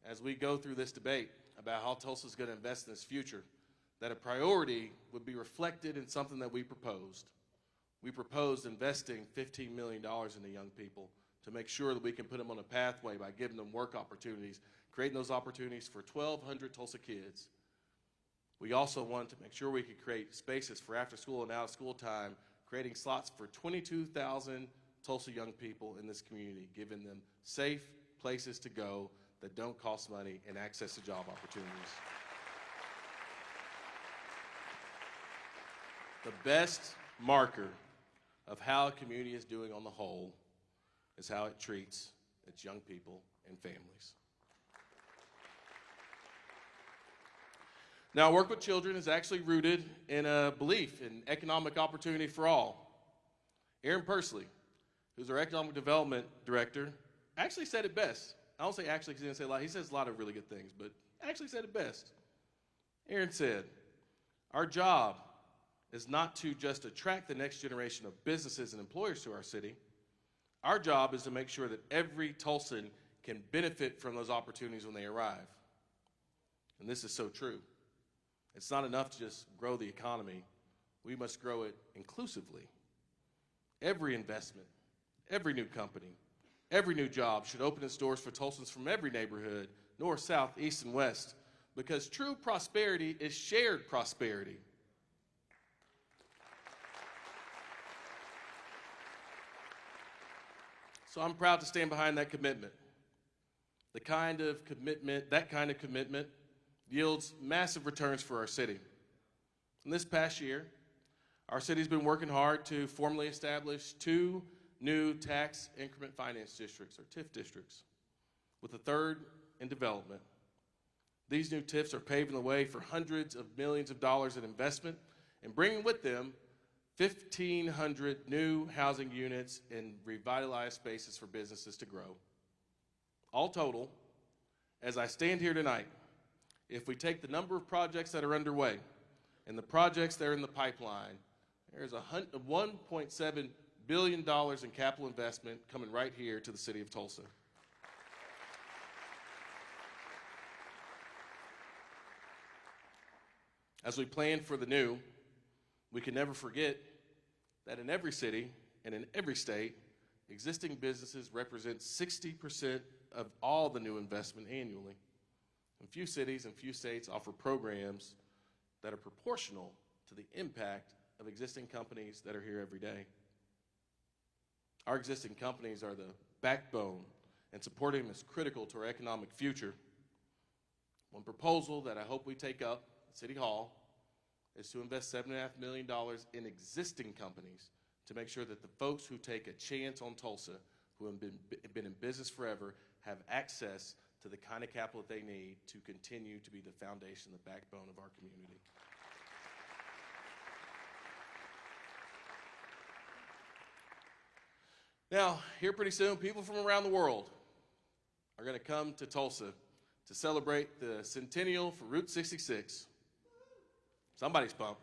as we go through this debate about how Tulsa is going to invest in its future, that a priority would be reflected in something that we proposed. We proposed investing $15 million in the young people to make sure that we can put them on a pathway by giving them work opportunities, creating those opportunities for 1,200 Tulsa kids. We also wanted to make sure we could create spaces for after school and out of school time, creating slots for 22,000 Tulsa young people in this community, giving them safe places to go that don't cost money and access to job opportunities. The best marker of how a community is doing on the whole is how it treats its young people and families. Now, work with children is actually rooted in a belief in economic opportunity for all. Aaron Persley, who's our economic development director, actually said it best. I don't say actually because he didn't say a lot. He says a lot of really good things, but actually said it best. Aaron said, our job is not to just attract the next generation of businesses and employers to our city. Our job is to make sure that every Tulsan can benefit from those opportunities when they arrive. And this is so true. It's not enough to just grow the economy. We must grow it inclusively. Every investment, every new company, every new job should open its doors for Tulsans from every neighborhood, north, south, east, and west, because true prosperity is shared prosperity. So I'm proud to stand behind that commitment. That kind of commitment yields massive returns for our city. In this past year, our city's been working hard to formally establish 2 new tax increment finance districts, or TIF districts, with a third in development. These new TIFs are paving the way for hundreds of millions of dollars in investment and bringing with them 1,500 new housing units and revitalized spaces for businesses to grow. All total, as I stand here tonight, if we take the number of projects that are underway and the projects that are in the pipeline, there's $1.7 billion in capital investment coming right here to the city of Tulsa. As we plan for the new, we can never forget that in every city and in every state, existing businesses represent 60% of all the new investment annually. And few cities and few states offer programs that are proportional to the impact of existing companies that are here every day. Our existing companies are the backbone, and supporting them is critical to our economic future. One proposal that I hope we take up at City Hall is to invest $7.5 million in existing companies to make sure that the folks who take a chance on Tulsa, who have been in business forever, have access to the kind of capital that they need to continue to be the foundation, the backbone of our community. Now, here pretty soon, people from around the world are going to come to Tulsa to celebrate the centennial for Route 66. Somebody's pumped.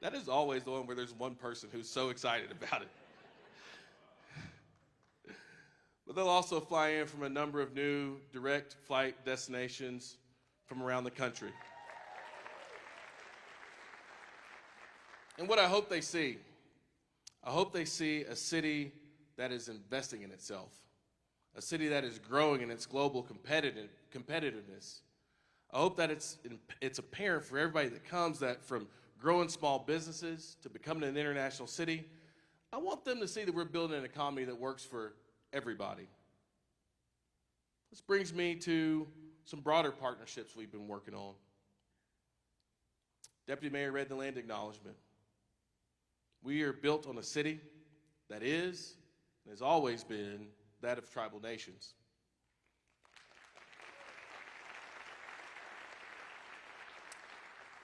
That is always the one where there's one person who's so excited about it. But they'll also fly in from a number of new direct flight destinations from around the country. And what I hope they see a city that is investing in itself, a city that is growing in its global competitiveness. I hope that it's apparent for everybody that comes that from growing small businesses to becoming an international city, I want them to see that we're building an economy that works for everybody. This brings me to some broader partnerships we've been working on. Deputy Mayor read the land acknowledgement. We are built on a city that is and has always been that of tribal nations.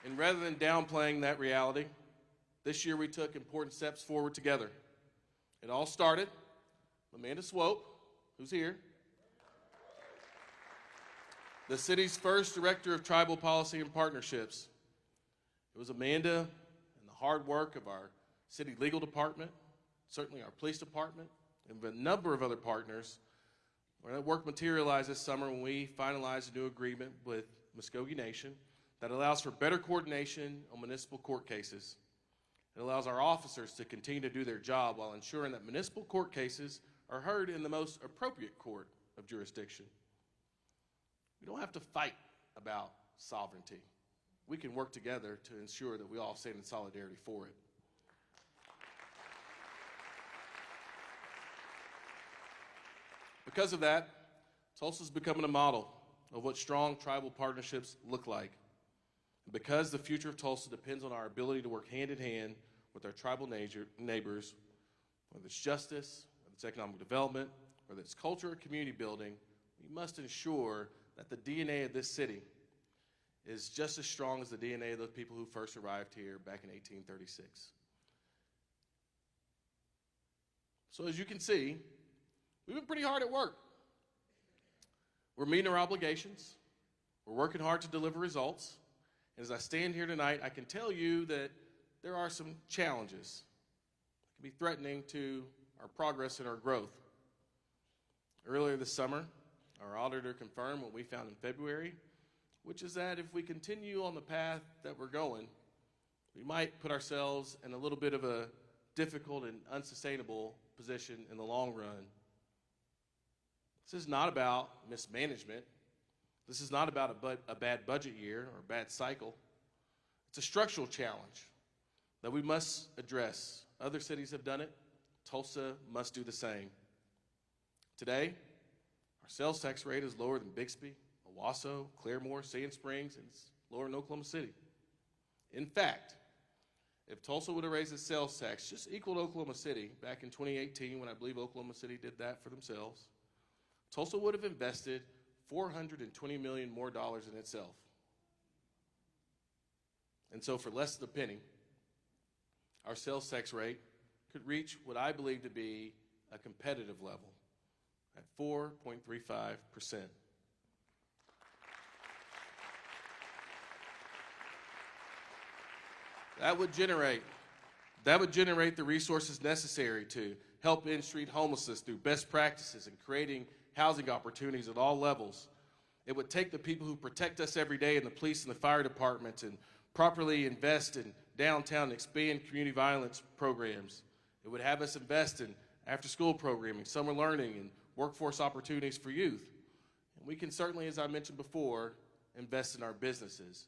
And rather than downplaying that reality, this year we took important steps forward together. It all started with Amanda Swope, who's here, the city's first director of tribal policy and partnerships. It was Amanda and the hard work of our city legal department, certainly our police department, and a number of other partners, where that work materialized this summer when we finalized a new agreement with Muskogee Nation that allows for better coordination on municipal court cases. It allows our officers to continue to do their job while ensuring that municipal court cases are heard in the most appropriate court of jurisdiction. We don't have to fight about sovereignty. We can work together to ensure that we all stand in solidarity for it. Because of that, Tulsa's becoming a model of what strong tribal partnerships look like. And because the future of Tulsa depends on our ability to work hand in hand with our tribal neighbors, whether it's justice, whether it's economic development, whether it's culture or community building, we must ensure that the DNA of this city is just as strong as the DNA of those people who first arrived here back in 1836. So as you can see, we've been pretty hard at work. We're meeting our obligations. We're working hard to deliver results. And as I stand here tonight, I can tell you that there are some challenges that can be threatening to our progress and our growth. Earlier this summer, our auditor confirmed what we found in February, which is that if we continue on the path that we're going, we might put ourselves in a little bit of a difficult and unsustainable position in the long run. This is not about mismanagement. This is not about a bad budget year or a bad cycle. It's a structural challenge that we must address. Other cities have done it. Tulsa must do the same. Today, our sales tax rate is lower than Bixby, Owasso, Claremore, Sand Springs, and it's lower than Oklahoma City. In fact, if Tulsa would have raised its sales tax just equal to Oklahoma City back in 2018, when I believe Oklahoma City did that for themselves, Tulsa would have invested $420 million more in itself. And so for less than a penny, our sales tax rate could reach what I believe to be a competitive level at 4.35%. That would generate the resources necessary to help end street homelessness through best practices and creating housing opportunities at all levels. It would take the people who protect us every day in the police and the fire department and properly invest in downtown and expand community violence programs. It would have us invest in after-school programming, summer learning, and workforce opportunities for youth. And we can certainly, as I mentioned before, invest in our businesses.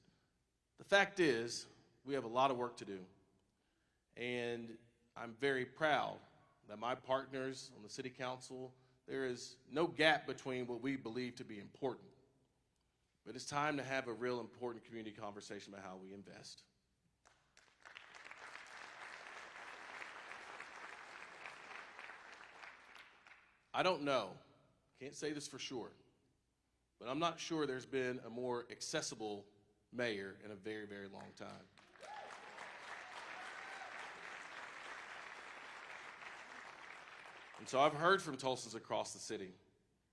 The fact is, we have a lot of work to do. And I'm very proud that my partners on the city council, there is no gap between what we believe to be important. But it's time to have a real important community conversation about how we invest. I don't know, can't say this for sure, but I'm not sure there's been a more accessible mayor in a very, very long time. And so I've heard from Tulsans across the city.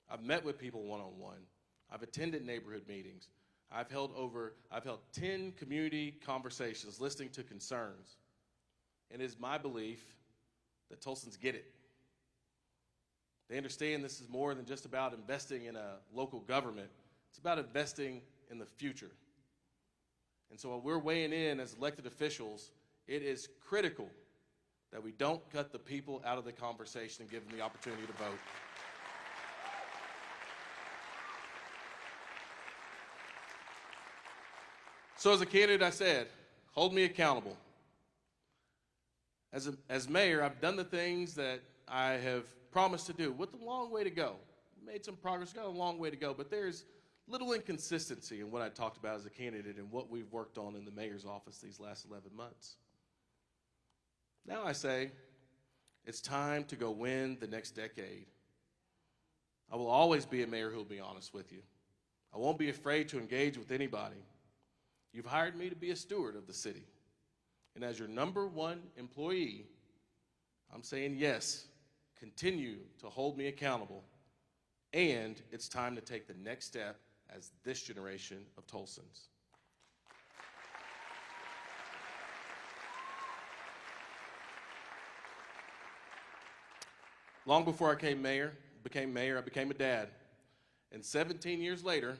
I've met with people one-on-one. I've attended neighborhood meetings. I've held 10 community conversations listening to concerns. And it is my belief that Tulsans get it. They understand this is more than just about investing in a local government. It's about investing in the future. And so while we're weighing in as elected officials, it is critical that we don't cut the people out of the conversation and give them the opportunity to vote. So as a candidate, I said, hold me accountable. As mayor, I've done the things that I have promised to do with a long way to go. Made some progress, got a long way to go, but there's little inconsistency in what I talked about as a candidate and what we've worked on in the mayor's office these last 11 months. Now I say, it's time to go win the next decade. I will always be a mayor who will be honest with you. I won't be afraid to engage with anybody. You've hired me to be a steward of the city. And as your #1 employee, I'm saying yes, continue to hold me accountable. And it's time to take the next step as this generation of Tulsans. Long before I became mayor, I became a dad. And 17 years later,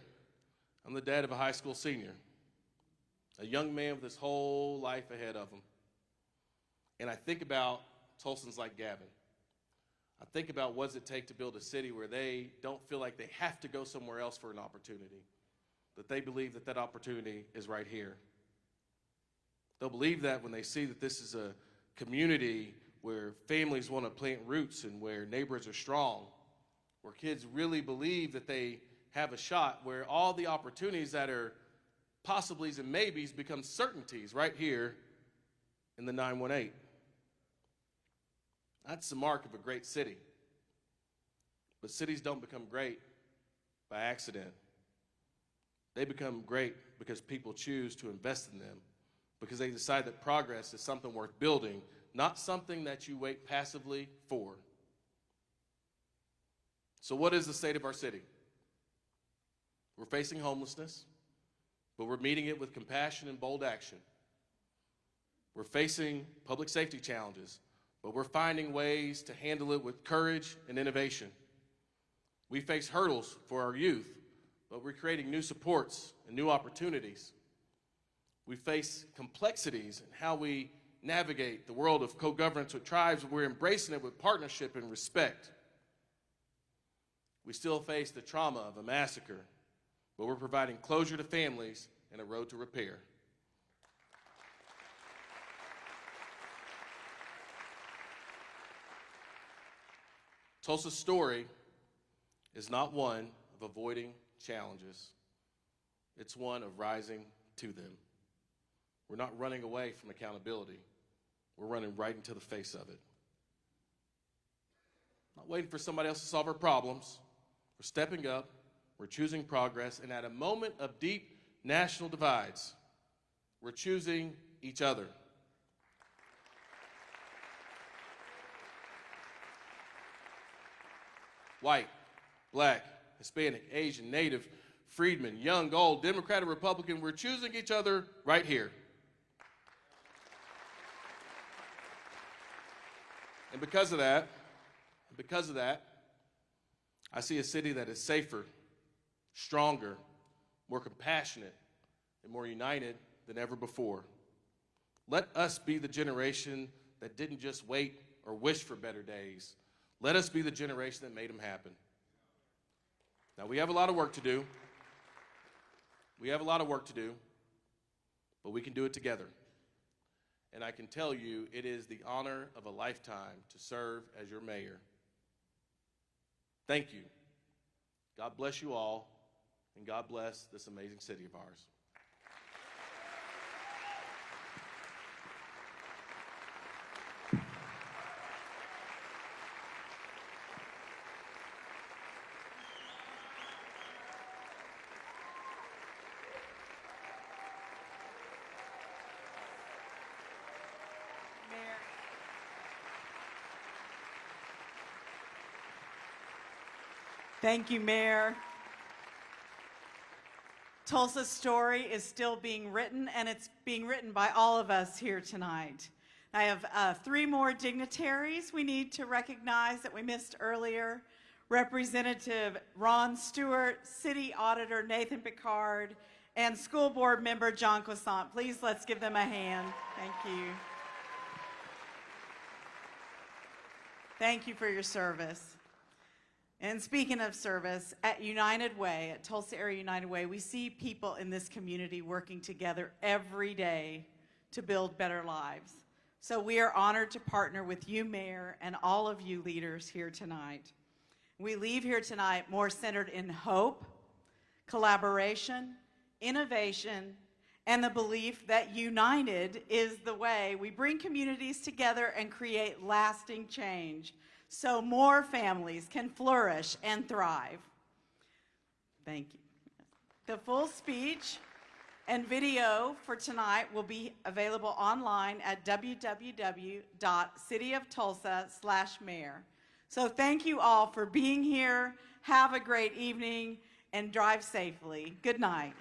I'm the dad of a high school senior, a young man with his whole life ahead of him. And I think about Tulsans like Gavin. I think about what does it take to build a city where they don't feel like they have to go somewhere else for an opportunity, that they believe that that opportunity is right here. They'll believe that when they see that this is a community where families want to plant roots and where neighbors are strong, where kids really believe that they have a shot, where all the opportunities that are possibilities and maybes become certainties right here in the 918. That's the mark of a great city. But cities don't become great by accident. They become great because people choose to invest in them, because they decide that progress is something worth building, not something that you wait passively for. So what is the state of our city? We're facing homelessness, but we're meeting it with compassion and bold action. We're facing public safety challenges, but we're finding ways to handle it with courage and innovation. We face hurdles for our youth, but we're creating new supports and new opportunities. We face complexities in how we navigate the world of co-governance with tribes, but we're embracing it with partnership and respect. We still face the trauma of a massacre, but we're providing closure to families and a road to repair. Tulsa's story is not one of avoiding challenges. It's one of rising to them. We're not running away from accountability. We're running right into the face of it. Not waiting for somebody else to solve our problems. We're stepping up. We're choosing progress. And at a moment of deep national divides, we're choosing each other. White, black, Hispanic, Asian, Native, freedmen, young, old, Democrat, or Republican, we're choosing each other right here. And because of that, I see a city that is safer, stronger, more compassionate, and more united than ever before. Let us be the generation that didn't just wait or wish for better days. Let us be the generation that made them happen. Now, we have a lot of work to do. But we can do it together. And I can tell you, it is the honor of a lifetime to serve as your mayor. Thank you. God bless you all, and God bless this amazing city of ours. Thank you, Mayor. Tulsa's story is still being written, and it's being written by all of us here tonight. I have 3 more dignitaries we need to recognize that we missed earlier. Representative Ron Stewart, City Auditor Nathan Picard, and School Board Member John Quissant. Please, let's give them a hand. Thank you. Thank you for your service. And speaking of service, at United Way, at Tulsa Area United Way, we see people in this community working together every day to build better lives. So we are honored to partner with you, Mayor, and all of you leaders here tonight. We leave here tonight more centered in hope, collaboration, innovation, and the belief that united is the way we bring communities together and create lasting change, so more families can flourish and thrive. Thank you. The full speech and video for tonight will be available online at www.cityoftulsa.com/mayor. So thank you all for being here. Have a great evening and drive safely. Good night.